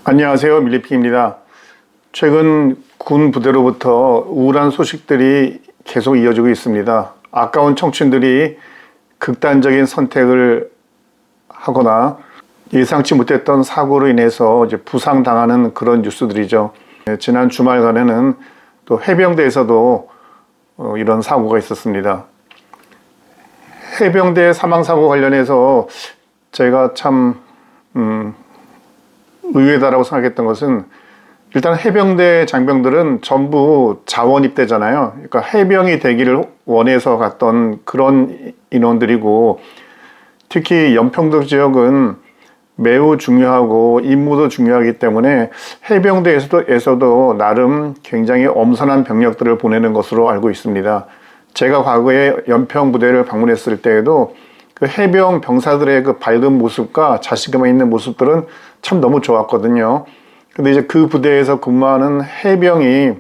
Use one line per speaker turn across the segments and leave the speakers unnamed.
안녕하세요, 밀리픽입니다. 최근 군 부대로부터 우울한 소식들이 계속 이어지고 있습니다. 아까운 청춘들이 극단적인 선택을 하거나 예상치 못했던 사고로 인해서 이제 부상당하는 그런 뉴스들이죠. 지난 주말간에는 또 해병대에서도 이런 사고가 있었습니다. 해병대 사망사고 관련해서 제가 참 의외다라고 생각했던 것은, 일단 해병대 장병들은 전부 자원 입대잖아요. 그러니까 해병이 되기를 원해서 갔던 그런 인원들이고, 특히 연평도 지역은 매우 중요하고 임무도 중요하기 때문에 해병대에서도 나름 굉장히 엄선한 병력들을 보내는 것으로 알고 있습니다. 제가 과거에 연평 부대를 방문했을 때에도 그 해병 병사들의 그 밝은 모습과 자신감 있는 모습들은 참 너무 좋았거든요. 근데 이제 그 부대에서 근무하는 해병이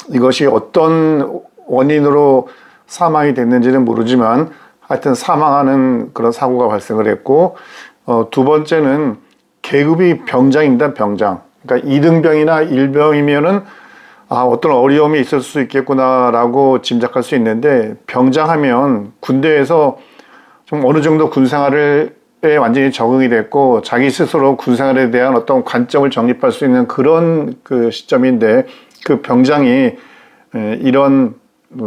이것이 어떤 원인으로 사망이 됐는지는 모르지만 하여튼 사망하는 그런 사고가 발생을 했고, 두 번째는 계급이 병장입니다. 병장. 그러니까 2등병이나 1병이면은 어떤 어려움이 있을 수 있겠구나라고 짐작할 수 있는데, 병장하면 군대에서 좀 어느 정도 군생활에 완전히 적응이 됐고 자기 스스로 군생활에 대한 어떤 관점을 정립할 수 있는 그런 그 시점인데, 그 병장이 이런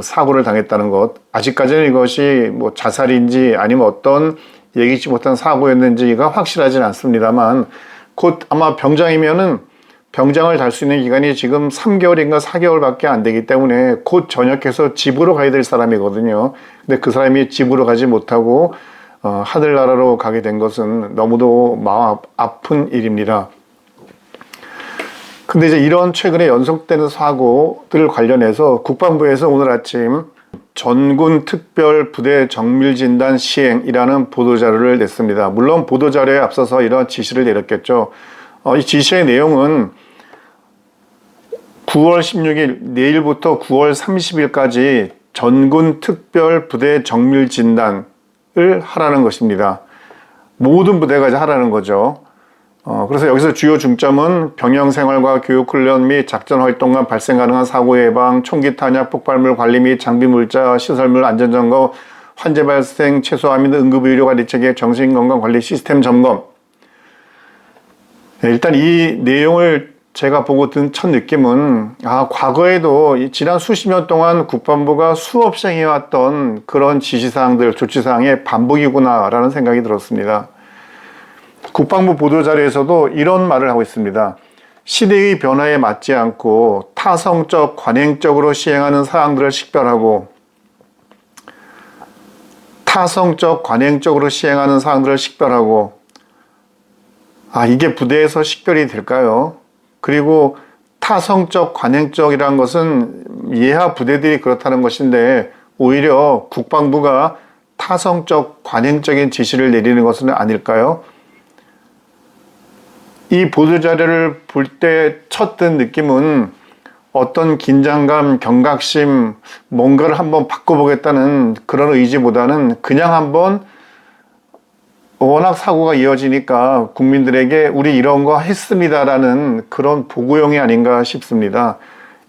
사고를 당했다는 것, 아직까지는 이것이 뭐 자살인지 아니면 어떤 예기치 못한 사고였는지가 확실하진 않습니다만, 곧 아마 병장이면은 병장을 달 수 있는 기간이 지금 3개월인가 4개월밖에 안 되기 때문에 곧 전역해서 집으로 가야 될 사람이거든요. 근데 그 사람이 집으로 가지 못하고 하늘나라로 가게 된 것은 너무도 마음 아픈 일입니다. 근데 이제 이런 최근에 연속되는 사고들 관련해서 국방부에서 오늘 아침 전군 특별 부대 정밀 진단 시행이라는 보도자료를 냈습니다. 물론 보도자료에 앞서서 이런 지시를 내렸겠죠. 이 지시의 내용은 9월 16일 내일부터 9월 30일까지 전군 특별 부대 정밀 진단을 하라는 것입니다. 모든 부대가 하라는 거죠. 그래서 여기서 주요 중점은 병영 생활과 교육 훈련 및 작전 활동 간 발생 가능한 사고 예방, 총기 탄약, 폭발물 관리 및 장비 물자, 시설물 안전 점검, 환자 발생 최소화 및 응급 의료 관리 체계, 정신 건강 관리 시스템 점검. 일단 이 내용을 제가 보고 든 첫 느낌은, 과거에도 지난 수십 년 동안 국방부가 수없이 해왔던 그런 지시사항들, 조치사항의 반복이구나라는 생각이 들었습니다. 국방부 보도자료에서도 이런 말을 하고 있습니다. 시대의 변화에 맞지 않고 타성적, 관행적으로 시행하는 사항들을 식별하고, 타성적, 관행적으로 시행하는 사항들을 식별하고, 이게 부대에서 식별이 될까요? 그리고 타성적, 관행적이라는 것은 예하 부대들이 그렇다는 것인데, 오히려 국방부가 타성적, 관행적인 지시를 내리는 것은 아닐까요? 이 보도자료를 볼 때 첫 든 느낌은 어떤 긴장감, 경각심, 뭔가를 한번 바꿔보겠다는 그런 의지보다는 그냥 한번 워낙 사고가 이어지니까 국민들에게 우리 이런 거 했습니다라는 그런 보고용이 아닌가 싶습니다.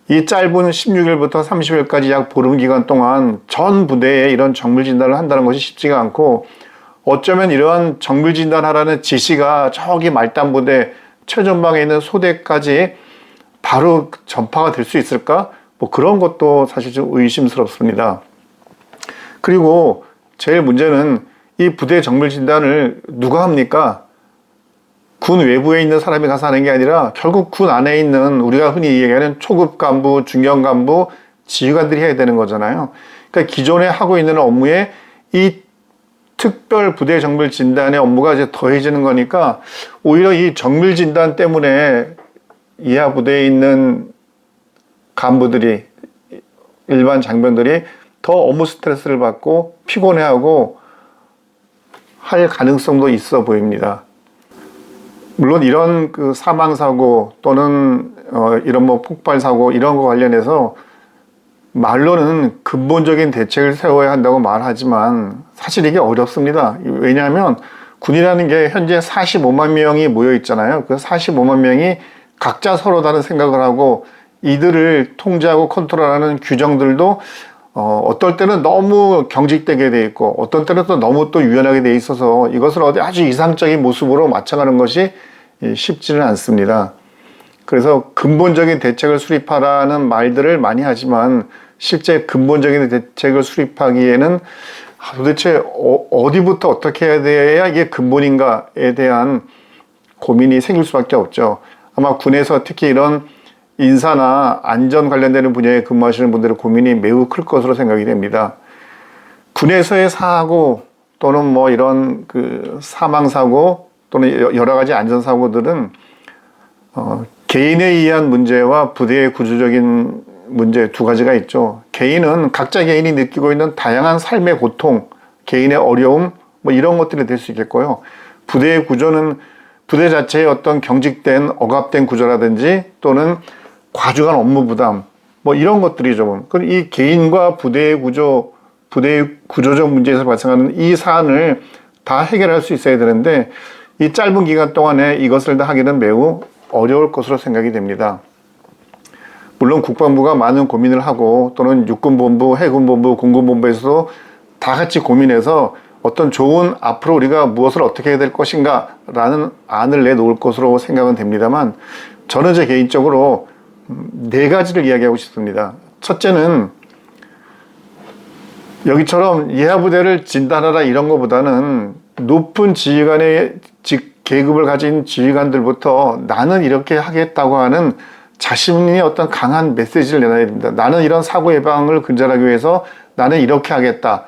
이 짧은 16일부터 30일까지 약 보름 기간 동안 전 부대에 이런 정밀 진단을 한다는 것이 쉽지가 않고, 어쩌면 이러한 정밀 진단하라는 지시가 저기 말단 부대 최전방에 있는 소대까지 바로 전파가 될 수 있을까? 뭐 그런 것도 사실 좀 의심스럽습니다. 그리고 제일 문제는 이 부대 정밀 진단을 누가 합니까? 군 외부에 있는 사람이 가서 하는 게 아니라 결국 군 안에 있는 우리가 흔히 얘기하는 초급 간부, 중견 간부, 지휘관들이 해야 되는 거잖아요. 그러니까 기존에 하고 있는 업무에 이 특별 부대 정밀 진단의 업무가 이제 더해지는 거니까, 오히려 이 정밀 진단 때문에 이하 부대에 있는 간부들이, 일반 장병들이 더 업무 스트레스를 받고 피곤해하고 할 가능성도 있어 보입니다. 물론 이런 그 사망사고 또는 이런 뭐 폭발사고 이런 거 관련해서 말로는 근본적인 대책을 세워야 한다고 말하지만 사실 이게 어렵습니다. 왜냐하면 군이라는 게 현재 45만 명이 모여 있잖아요. 그 45만 명이 각자 서로 다른 생각을 하고 이들을 통제하고 컨트롤하는 규정들도 어떨 때는 너무 경직되게 돼 있고 어떤 때는 또 너무 또 유연하게 돼 있어서 이것을 어디 아주 이상적인 모습으로 맞춰가는 것이 쉽지는 않습니다. 그래서 근본적인 대책을 수립하라는 말들을 많이 하지만 실제 근본적인 대책을 수립하기에는 도대체 어디부터 어떻게 해야 돼야 이게 근본인가에 대한 고민이 생길 수밖에 없죠. 아마 군에서 특히 이런 인사나 안전 관련되는 분야에 근무하시는 분들의 고민이 매우 클 것으로 생각이 됩니다. 군에서의 사고 또는 뭐 이런 그 사망사고 또는 여러 가지 안전사고들은 개인에 의한 문제와 부대의 구조적인 문제 두 가지가 있죠. 개인은 각자 개인이 느끼고 있는 다양한 삶의 고통, 개인의 어려움 뭐 이런 것들이 될 수 있겠고요. 부대의 구조는 부대 자체의 어떤 경직된 억압된 구조라든지 또는 과중한 업무 부담 뭐 이런 것들이죠. 그럼 이 개인과 부대의 구조적 문제에서 발생하는 이 사안을 다 해결할 수 있어야 되는데 이 짧은 기간 동안에 이것을 다 하기는 매우 어려울 것으로 생각이 됩니다. 물론 국방부가 많은 고민을 하고 또는 육군본부, 해군본부, 공군본부에서도 다 같이 고민해서 어떤 좋은 앞으로 우리가 무엇을 어떻게 해야 될 것인가 라는 안을 내놓을 것으로 생각은 됩니다만 저는 제 개인적으로 네 가지를 이야기하고 싶습니다. 첫째는 여기처럼 예하부대를 진단하라 이런 것보다는 높은 지휘관의 계급을 가진 지휘관들부터 나는 이렇게 하겠다고 하는 자신의 어떤 강한 메시지를 내놔야 됩니다. 나는 이런 사고 예방을 근절하기 위해서 나는 이렇게 하겠다.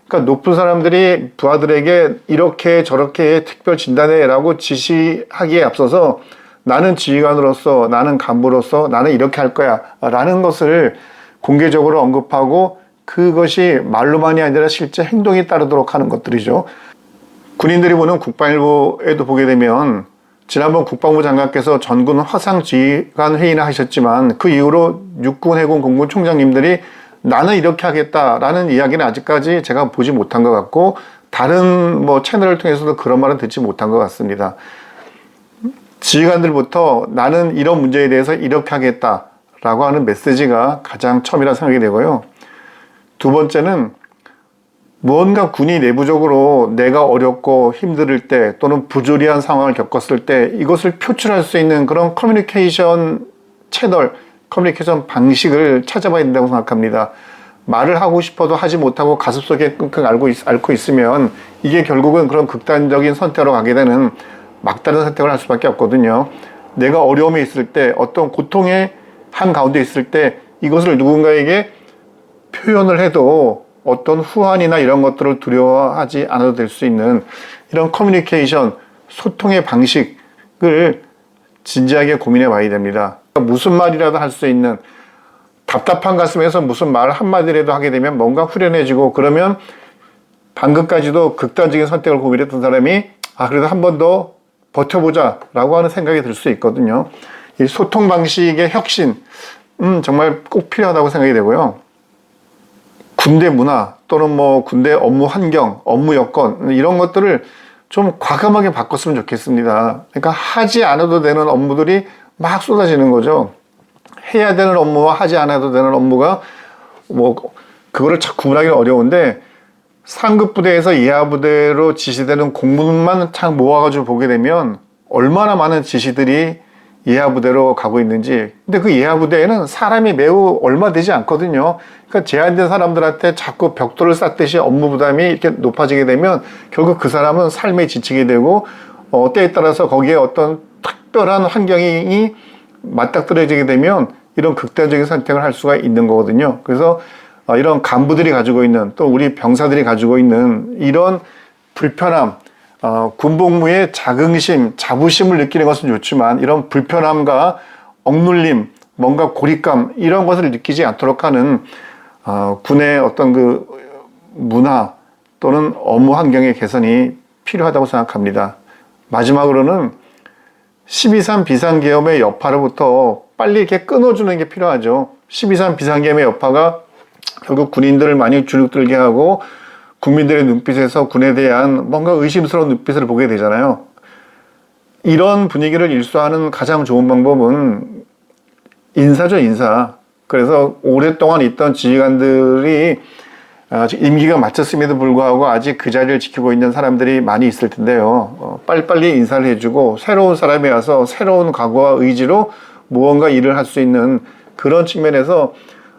그러니까 높은 사람들이 부하들에게 이렇게 저렇게 특별 진단해 라고 지시하기에 앞서서 나는 지휘관으로서 나는 간부로서 나는 이렇게 할 거야 라는 것을 공개적으로 언급하고 그것이 말로만이 아니라 실제 행동이 따르도록 하는 것들이죠. 군인들이 보는 국방일보에도 보게 되면 지난번 국방부 장관께서 전군 화상지휘관 회의를 하셨지만 그 이후로 육군, 해군, 공군 총장님들이 나는 이렇게 하겠다라는 이야기는 아직까지 제가 보지 못한 것 같고 다른 뭐 채널을 통해서도 그런 말은 듣지 못한 것 같습니다. 지휘관들부터 나는 이런 문제에 대해서 이렇게 하겠다라고 하는 메시지가 가장 처음이라 생각이 되고요. 두 번째는 무언가 군이 내부적으로 내가 어렵고 힘들 때 또는 부조리한 상황을 겪었을 때 이것을 표출할 수 있는 그런 커뮤니케이션 채널, 커뮤니케이션 방식을 찾아봐야 된다고 생각합니다. 말을 하고 싶어도 하지 못하고 가슴속에 끙끙 앓고 있으면 이게 결국은 그런 극단적인 선택으로 가게 되는 막다른 선택을 할 수밖에 없거든요. 내가 어려움에 있을 때 어떤 고통의 한가운데 있을 때 이것을 누군가에게 표현을 해도 어떤 후환이나 이런 것들을 두려워하지 않아도 될 수 있는 이런 커뮤니케이션, 소통의 방식을 진지하게 고민해 봐야 됩니다. 무슨 말이라도 할 수 있는 답답한 가슴에서 무슨 말 한마디라도 하게 되면 뭔가 후련해지고 그러면 방금까지도 극단적인 선택을 고민했던 사람이 그래도 한 번 더 버텨보자 라고 하는 생각이 들 수 있거든요. 이 소통 방식의 혁신 정말 꼭 필요하다고 생각이 되고요. 군대 문화 또는 뭐 군대 업무 환경, 업무 여건 이런 것들을 좀 과감하게 바꿨으면 좋겠습니다. 그러니까 하지 않아도 되는 업무들이 막 쏟아지는 거죠. 해야 되는 업무와 하지 않아도 되는 업무가 뭐 그거를 참 구분하기 어려운데 상급 부대에서 이하 부대로 지시되는 공문만 참 모아가지고 보게 되면 얼마나 많은 지시들이 예하 부대로 가고 있는지. 근데 그 예하 부대에는 사람이 매우 얼마 되지 않거든요. 그러니까 제한된 사람들한테 자꾸 벽돌을 쌓듯이 업무 부담이 이렇게 높아지게 되면 결국 그 사람은 삶에 지치게 되고 때에 따라서 거기에 어떤 특별한 환경이 맞닥뜨려지게 되면 이런 극단적인 선택을 할 수가 있는 거거든요. 그래서 이런 간부들이 가지고 있는 또 우리 병사들이 가지고 있는 이런 불편함, 군복무의 자긍심, 자부심을 느끼는 것은 좋지만 이런 불편함과 억눌림, 뭔가 고립감 이런 것을 느끼지 않도록 하는 군의 어떤 그 문화 또는 업무 환경의 개선이 필요하다고 생각합니다. 마지막으로는 12.3 비상계엄의 여파로부터 빨리 이렇게 끊어주는 게 필요하죠. 12.3 비상계엄의 여파가 결국 군인들을 많이 주눅들게 하고 국민들의 눈빛에서 군에 대한 뭔가 의심스러운 눈빛을 보게 되잖아요. 이런 분위기를 일소하는 가장 좋은 방법은 인사죠, 인사. 그래서 오랫동안 있던 지휘관들이 임기가 마쳤음에도 불구하고 아직 그 자리를 지키고 있는 사람들이 많이 있을 텐데요. 빨리빨리 인사를 해주고 새로운 사람이 와서 새로운 각오와 의지로 무언가 일을 할 수 있는 그런 측면에서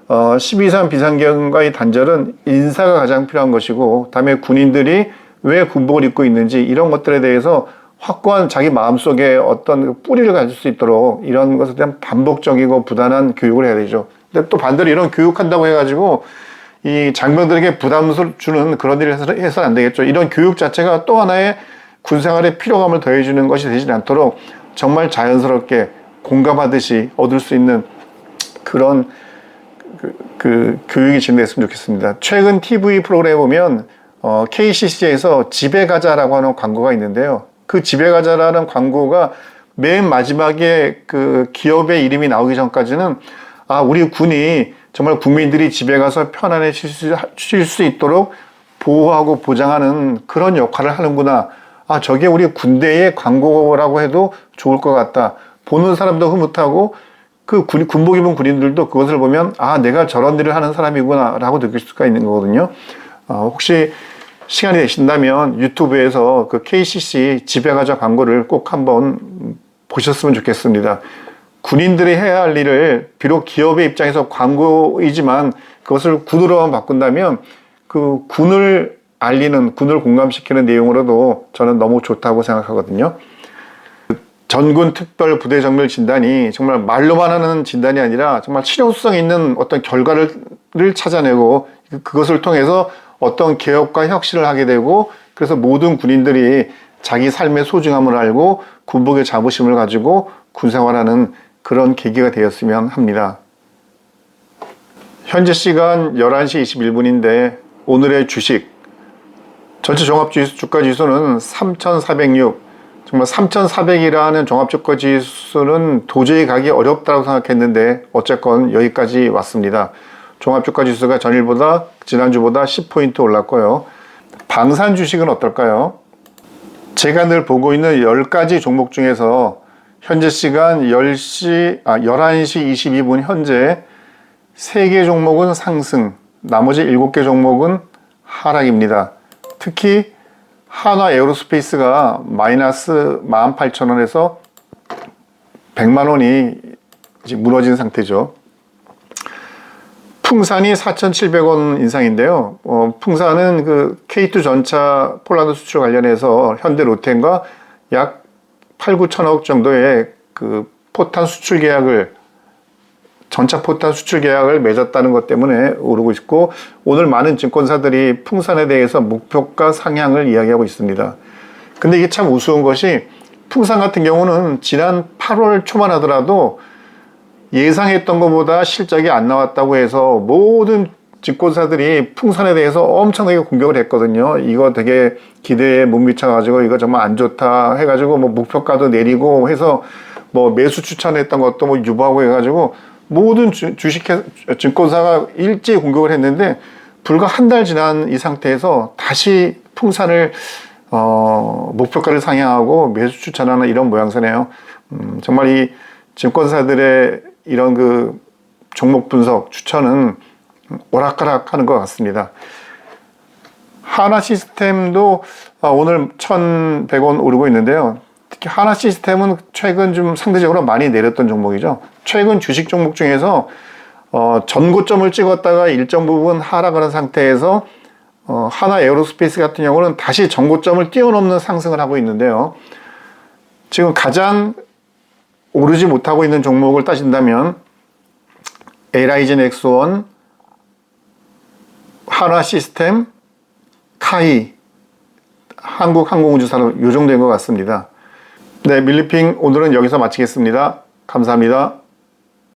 12.3 비상경과의 단절은 인사가 가장 필요한 것이고, 다음에 군인들이 왜 군복을 입고 있는지 이런 것들에 대해서 확고한 자기 마음속에 어떤 뿌리를 가질 수 있도록 이런 것에 대한 반복적이고 부단한 교육을 해야 되죠. 근데 또 반대로 이런 교육한다고 해가지고 이 장병들에게 부담을 주는 그런 일을 해서는 안 되겠죠. 이런 교육 자체가 또 하나의 군생활의 피로감을 더해주는 것이 되지 않도록 정말 자연스럽게 공감하듯이 얻을 수 있는 그런 교육이 진행됐으면 좋겠습니다. 최근 TV 프로그램에 보면 KCC에서 집에 가자라고 하는 광고가 있는데요. 그 집에 가자라는 광고가 맨 마지막에 그 기업의 이름이 나오기 전까지는 우리 군이 정말 국민들이 집에 가서 편안히 쉴 수 있도록 보호하고 보장하는 그런 역할을 하는구나. 저게 우리 군대의 광고라고 해도 좋을 것 같다. 보는 사람도 흐뭇하고 그 군복 입은 군인들도 그것을 보면 내가 저런 일을 하는 사람이구나 라고 느낄 수가 있는 거거든요. 혹시 시간이 되신다면 유튜브에서 그 KCC 집에 가자 광고를 꼭 한번 보셨으면 좋겠습니다. 군인들이 해야 할 일을 비록 기업의 입장에서 광고이지만 그것을 군으로만 바꾼다면 그 군을 알리는, 군을 공감시키는 내용으로도 저는 너무 좋다고 생각하거든요. 전군 특별 부대 정밀 진단이 정말 말로만 하는 진단이 아니라 정말 실용성 있는 어떤 결과를 찾아내고 그것을 통해서 어떤 개혁과 혁신을 하게 되고, 그래서 모든 군인들이 자기 삶의 소중함을 알고 군복의 자부심을 가지고 군생활하는 그런 계기가 되었으면 합니다. 현재 시간 11시 21분인데 오늘의 주식 전체 종합주가지수는 3,406, 정말 3,400이라는 종합주가지수는 도저히 가기 어렵다고 생각했는데 어쨌건 여기까지 왔습니다. 종합주가지수가 전일보다, 지난주보다 10포인트 올랐고요. 방산 주식은 어떨까요? 제가 늘 보고 있는 10가지 종목 중에서 현재 시간 11시 22분 현재 3개 종목은 상승, 나머지 7개 종목은 하락입니다. 특히 한화 에어로스페이스가 마이너스 18,000원에서 100만 원이 이제 무너진 상태죠. 풍산이 4,700원 인상인데요. 풍산은 그 K2 전차 폴란드 수출 관련해서 현대 로템과 약 8, 9천억 정도의 그 포탄 수출 계약을, 전차 포탄 수출 계약을 맺었다는 것 때문에 오르고 있고, 오늘 많은 증권사들이 풍산에 대해서 목표가 상향을 이야기하고 있습니다. 근데 이게 참 우스운 것이 풍산 같은 경우는 지난 8월 초만 하더라도 예상했던 것보다 실적이 안 나왔다고 해서 모든 증권사들이 풍산에 대해서 엄청나게 공격을 했거든요. 이거 되게 기대에 못 미쳐가지고 이거 정말 안 좋다 해가지고 뭐 목표가도 내리고 해서 뭐 매수 추천했던 것도 뭐 유보하고 해가지고 모든 증권사가 일제히 공격을 했는데 불과 한 달 지난 이 상태에서 다시 풍산을 목표가를 상향하고 매수 추천하는 이런 모양새네요. 정말 이 증권사들의 이런 그 종목 분석 추천은 오락가락 하는 것 같습니다. 하나 시스템도 오늘 1,100원 오르고 있는데요. 특히 하나 시스템은 최근 좀 상대적으로 많이 내렸던 종목이죠. 최근 주식 종목 중에서 전고점을 찍었다가 일정 부분 하락을 한 상태에서 하나 에어로스페이스 같은 경우는 다시 전고점을 뛰어넘는 상승을 하고 있는데요. 지금 가장 오르지 못하고 있는 종목을 따진다면 LIG 넥스원, 한화 시스템, 카이, 한국항공우주산업 요 정도인 것 같습니다. 네, 밀리핑 오늘은 여기서 마치겠습니다. 감사합니다.